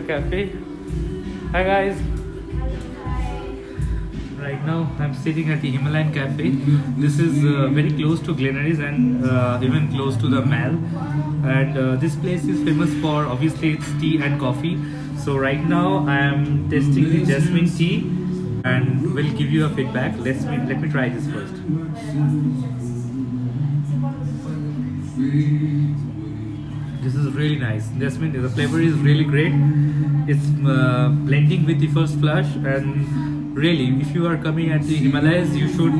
cafe. Hi guys. Right now I'm sitting at the Himalayan Cafe. This is very close to Glenaries and even close to the Mall. And this place is famous for obviously its tea and coffee. So right now I am testing the jasmine tea and will give you a feedback. Let me try this first. This is really nice. Jasmine, the flavor is really great. It's blending with the first flush, and really, if you are coming at the Himalayas, you should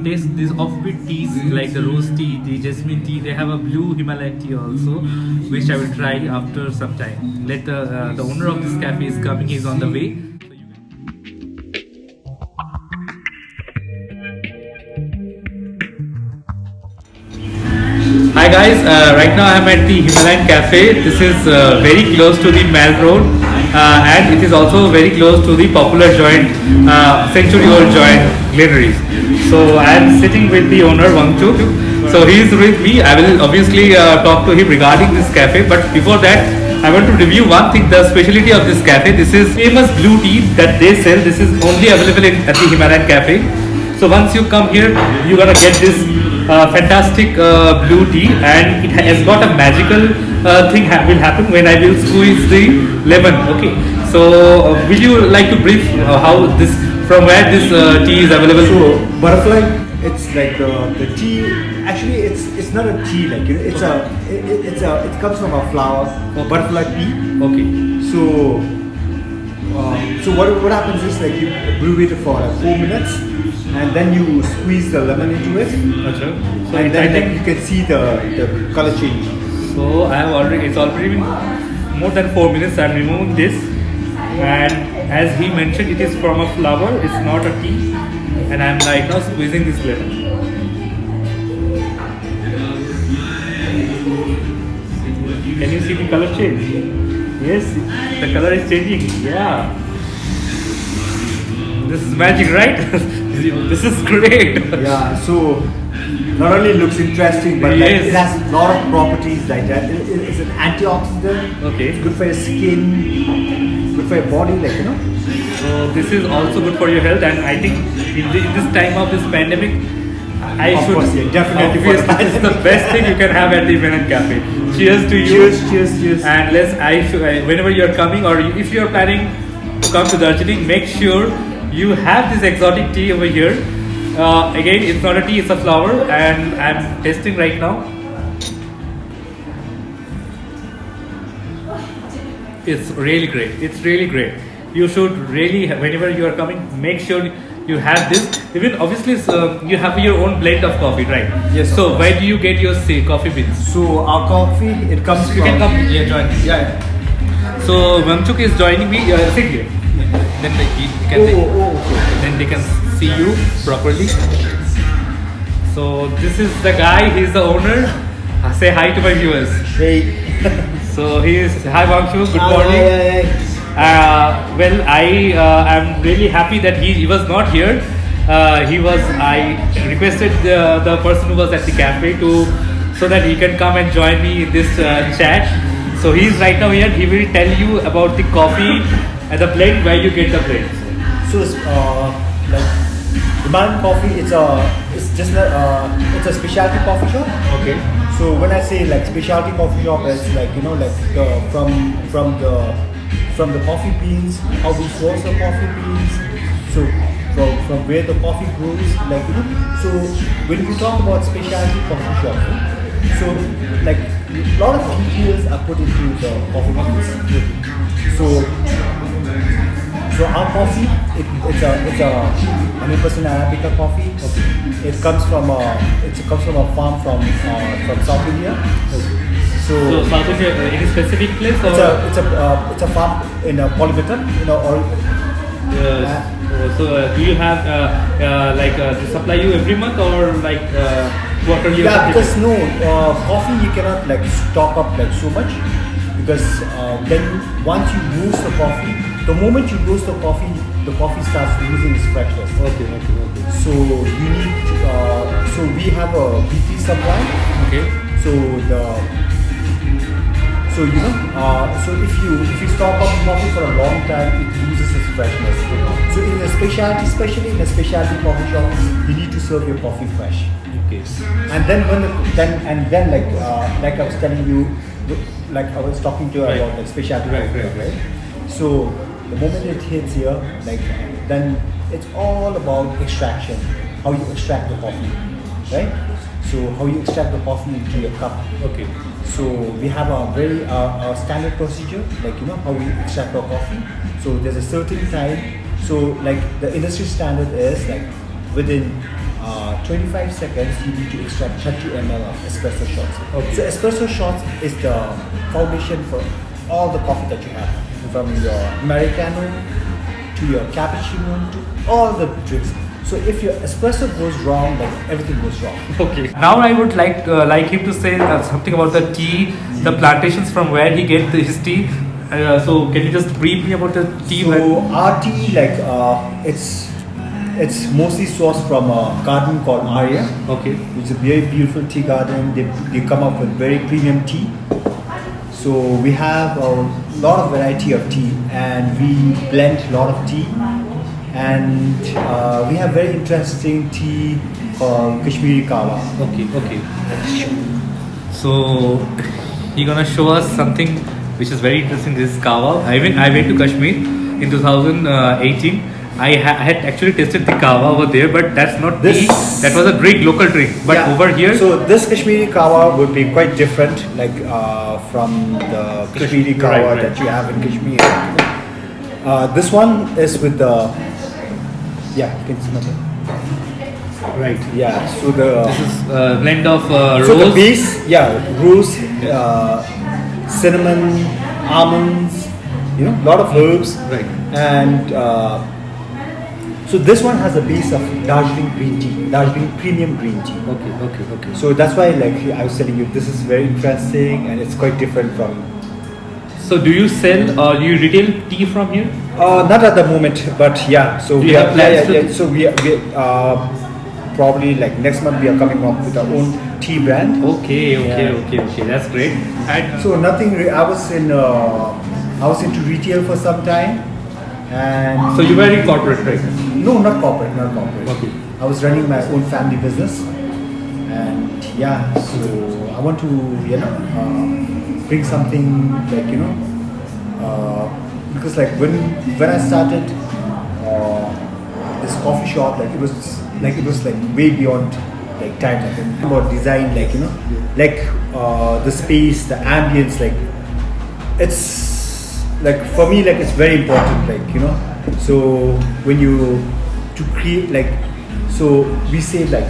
taste these offbeat teas like the rose tea, the jasmine tea. They have a blue Himalayan tea also, which I will try after some time. Let the owner of this cafe is coming. He's on the way. Hi guys, right now I'm at the Himalayan Cafe. This is very close to the Mall Road and it is also very close to the popular joint, century-old joint Glenaries. So I'm sitting with the owner Wangchuk. So he is with me. I will obviously talk to him regarding this cafe. But before that, I want to review one thing, the specialty of this cafe. This is famous blue tea that they sell. This is only available at the Himalayan Cafe. So once you come here, you're gonna get this fantastic blue tea, and it has got a magical thing will happen when I will squeeze the lemon. Okay, so will you like to brief how this, from where this tea is available? So butterfly, it's like the tea. Actually, it's not a tea, like it's it comes from a flower, butterfly pea. Okay. So what happens is, like, you brew it for like 4 minutes, and then you squeeze the lemon into it. Achha. So And then like, you can see the color change. So it's already been more than 4 minutes. I'm removing this, and as he mentioned, it is from a flower. It's not a tea, and I'm right now squeezing this lemon. Can you see the color change? Yes, the color is changing. Yeah. This is magic, right? This is great. Yeah. So not only looks interesting, but like, Yes. it has a lot of properties like that. It's an antioxidant. Okay. It's good for your skin, good for your body, like, you know. So this is also good for your health, and I think in this time of this pandemic, I Of should course, yeah, definitely for the obviously this is the best thing you can have at the Himalayan Cafe. Cheers to you. Cheers. And whenever you are coming, or if you are planning to come to Darjeeling, make sure you have this exotic tea over here. Again, it's not a tea, it's a flower, and I'm tasting right now. It's really great. It's really great. You should really, whenever you are coming, make sure you have this. Even obviously, you have your own blend of coffee, right? Yes. So where do you get your coffee beans? So our coffee, it comes You from. can come. Yeah, join. Yeah. So Wangchuk is joining me. Sit here. Then then they can see you properly. So this is the guy. He's the owner. Say hi to my viewers. Hey. So he is. Hi Wangchuk. Good Hi, morning. hi. Well, I am really happy that he was not here. I requested the person who was at the cafe so that he can come and join me in this chat. So he is right now here. He will tell you about the coffee and the blend, where you get the blend. So like Himalayan coffee, it's a specialty coffee shop. Okay. So when I say like specialty coffee shop, it's like, you know, like from the coffee beans, how we source the coffee beans. So from where the coffee grows, like, you know. So when we talk about specialty coffee shop, so like a lot of details are put into the coffee beans. So our coffee, it's a 100% Arabica coffee. Okay. It comes from a farm from South India. So South India, any specific place or? It's a farm in Polymetal, you know, or. Do you have they supply you every month, or like quarterly? Yeah, because coffee you cannot like stock up like so much, because then once you roast the coffee, the moment you roast the coffee starts losing its freshness. Okay. So you need so we have a weekly supply. Okay. So so if you stop up coffee for a long time, it loses its freshness. So in a specialty, especially in a specialty coffee shop, you need to serve your coffee fresh. Okay. And then like I was telling you, like I was talking to you Right. about like specialty Right, coffee, right, right. So the moment it hits here, like then it's all about extraction, how you extract the coffee, right? So how you extract the coffee into your cup. Okay. So we have a very standard procedure, like how we extract our coffee. So there's a certain time. So like the industry standard is like within 25 seconds you need to extract 30 ml of espresso shots. Okay. So espresso shots is the foundation for all the coffee that you have, from your Americano to your cappuccino to all the drinks. So if your espresso goes wrong, like everything goes wrong. Okay. Now I would like him to say something about the tea, the plantations from where he gets his tea. So can you just brief me about the tea? So our tea, like it's mostly sourced from a garden called Arya, Okay. which is a very beautiful tea garden. They come up with very premium tea. So we have a lot of variety of tea, and we blend a lot of tea. And we have very interesting tea called Kashmiri Kawa. Okay. Okay. So he gonna show us something which is very interesting. This is kawa. I went to Kashmir in 2018. I had actually tasted the kawa over there, but that's not This- tea. That was a drink, local drink. But Yeah. over here, So this Kashmiri Kawa would be quite different, like from the Kashmiri Kawa Right, right. that you have in Kashmir. This one is with the you can smell it. right. Yeah. So the This is a blend of so the rose. base, rose, cinnamon, almonds, lot of herbs. Right. And so this one has a base of Darjeeling green tea, Darjeeling premium green tea. Okay. Okay. Okay. So that's why, like I was telling you, this is very interesting and it's quite different from. So do you sell or do you retail tea from here? Not at the moment, but yeah. So Do we you are, have plans to- So we probably like next month we are coming up with our own tea brand. Okay. Okay. Yeah. Okay. Okay. That's great. And So nothing. I was into retail for some time, and so you were in corporate, right? no, not corporate, not corporate. Okay. I was running my own family business, and yeah, so I want to bring something like because like when I started this coffee shop, like it was like way beyond like time, like about design, like the space, the ambience, like it's like for me, like it's very important, like so when you to create, like so we say like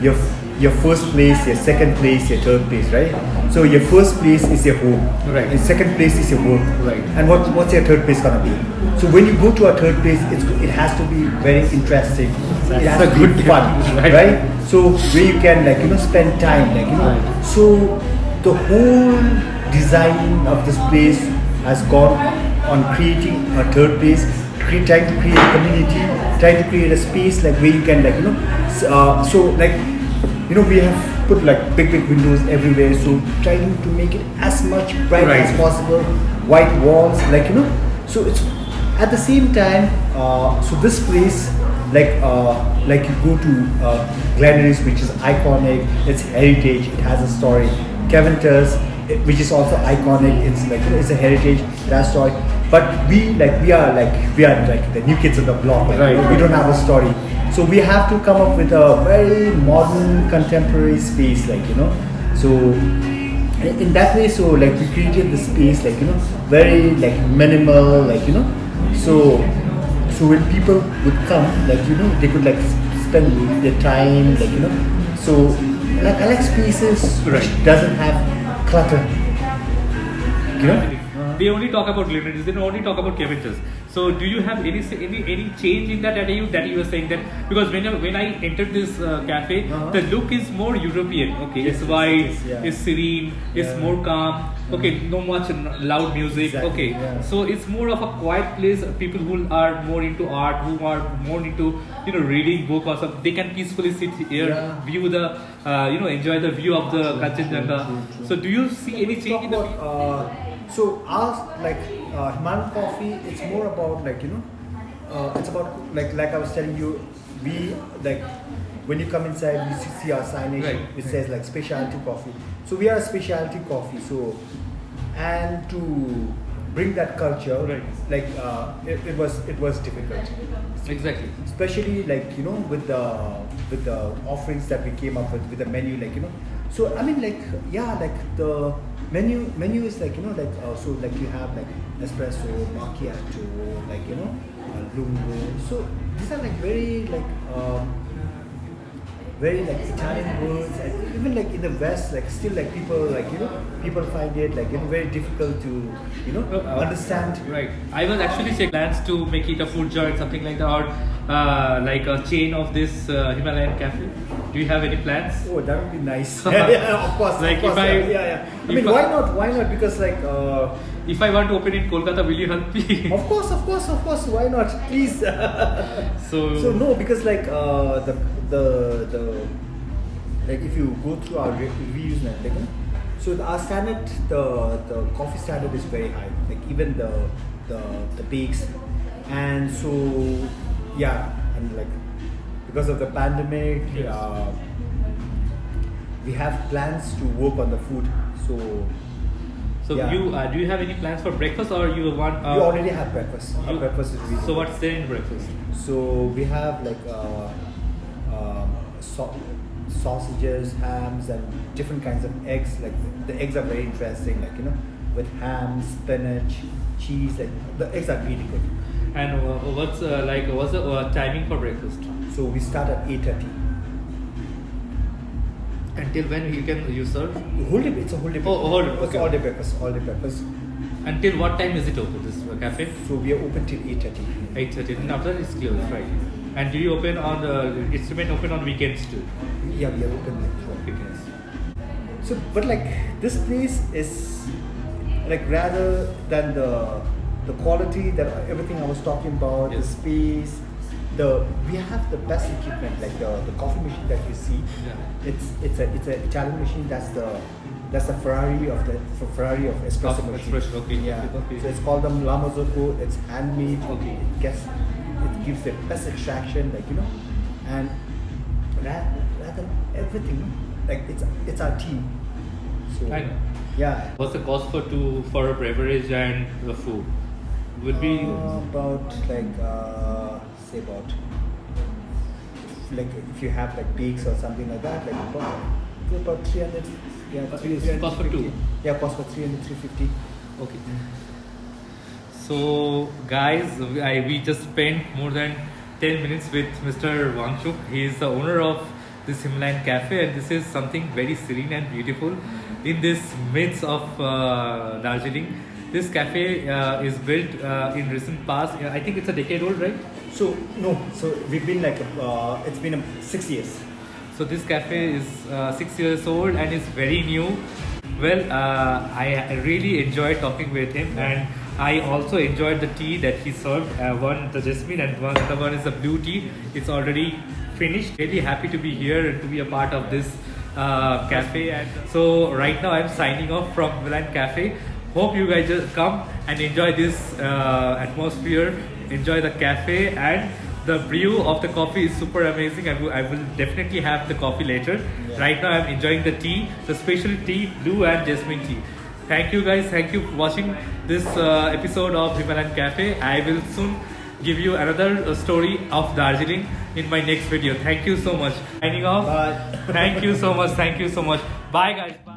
your first place, your second place, your third place, right? So your first place is your home, Right. and second place is your work, Right. and what's your third place gonna be? So when you go to a third place, it has to be very interesting. It has a to be good fun, right. right? So where you can like spend time, like Right. So the whole design of this place has gone on creating a third place, trying to create a community, trying to create a space like where you can like so like we have put like big windows everywhere, so trying to make it as much bright Right. as possible, white walls, like so it's at the same time so this place like you go to Glenaries, which is iconic, it's heritage, it has a story. Kevinter's, which is also iconic, it's like it's a heritage, it has story. But we are like the new kids on the block, like, Right. we don't have a story, so we have to come up with a very modern contemporary space, like so in that way, so like we created the space like very like minimal, like so when people would come, like they could like spend their time, like so like I like spaces which Right. doesn't have clutter, They only talk about Glenaries, they don't only talk about Kevinter's. So do you have any change in that you were saying that, because when I entered this cafe, the look is more European. Okay, Yes, it's white, yes, yeah. it's serene, it's Yeah. more calm. Okay, no much loud music. Exactly, Okay, yeah. so it's more of a quiet place. People who are more into art, who are more into reading book or something, they can peacefully sit here, Yeah. view the enjoy the view of the Kanchenjunga. true. So do you see any change in the? So our Himalayan coffee, it's more about it's about like I was telling you, we like when you come inside, you see our signage. Right, It right. says like specialty coffee. So we are a specialty coffee. So and to bring that culture, Right. like it was difficult. Exactly. Especially with the offerings that we came up with the menu, so I mean the menu is so you have espresso, macchiato, lungo. So these are very Italian words, and even in the West, still people find it very difficult to understand. Right. I was actually checking plans to make it a food joint, something like that, or like a chain of this Himalayan cafe. Do you have any plans? Oh, that would be nice. Yeah, of course. Like of course, if I- yeah. I mean, if I- why not? Why not? Because If I want to open in Kolkata, will you help me? of course. Why not? Please. So no, because the if you go through our reviews and everything, so our standard, the coffee standard is very high. Even the bakes, and so yeah, and because of the pandemic, Yes. we have plans to work on the food. So Yeah. you do you have any plans for breakfast, or you want? We already have breakfast. Our you- breakfast is really So what's there in breakfast? So we have sausages, hams, and different kinds of eggs. The eggs are very interesting. With ham, spinach, cheese. The eggs are really good. And what's the timing for breakfast? So we start at 8:30. Until when you serve? Whole day. It's a whole day. Oh, whole day, It's okay. all day breakfast. All day breakfast. Until what time is it open, this cafe? So we are open till 8:30. 8:30. And after that it's closed, right? And do you open on it's remain open on weekends too? Yeah, we are open for Weekends. So, but this place is rather than the quality, that everything I was talking about, Yes. the space, we have the best equipment, the coffee machine that you see. Yeah. It's a Italian machine. That's the Ferrari of Ferrari of espresso Of machine. espresso, okay. Yeah. Okay. So it's called the La Marzocco. It's handmade. Okay. It gives the best extraction, and rather everything, it's our team. So I know. yeah. What's the cost for a beverage and the food? Would be About say about if you have bakes or something like that, about 300. Yeah, It's cost for 350. two? Yeah, cost for 300, 350. okay. So guys, we just spent more than 10 minutes with Mr. Wangchuk. He is the owner of this Himalayan cafe, and this is something very serene and beautiful in this midst of Darjeeling. This cafe is built in recent past. I think it's a decade old, right? So no, so we've been it's been 6 years. So this cafe is 6 years old and is very new. Well, I really enjoyed talking with him, and I also enjoyed the tea that he served. One the jasmine, and the one is the blue tea. It's already finished. Really happy to be here and to be a part of this cafe. And so right now I'm signing off from Milan Cafe. Hope you guys just come and enjoy this atmosphere. Enjoy the cafe, and the brew of the coffee is super amazing. I will definitely have the coffee later. Yeah. Right now I'm enjoying the tea, the special tea, blue and jasmine tea. Thank you guys. Thank you for watching this episode of Himalayan Cafe. I will soon give you another story of Darjeeling in my next video. Thank you so much. Signing off. Bye. Thank you so much. Thank you so much. Bye guys.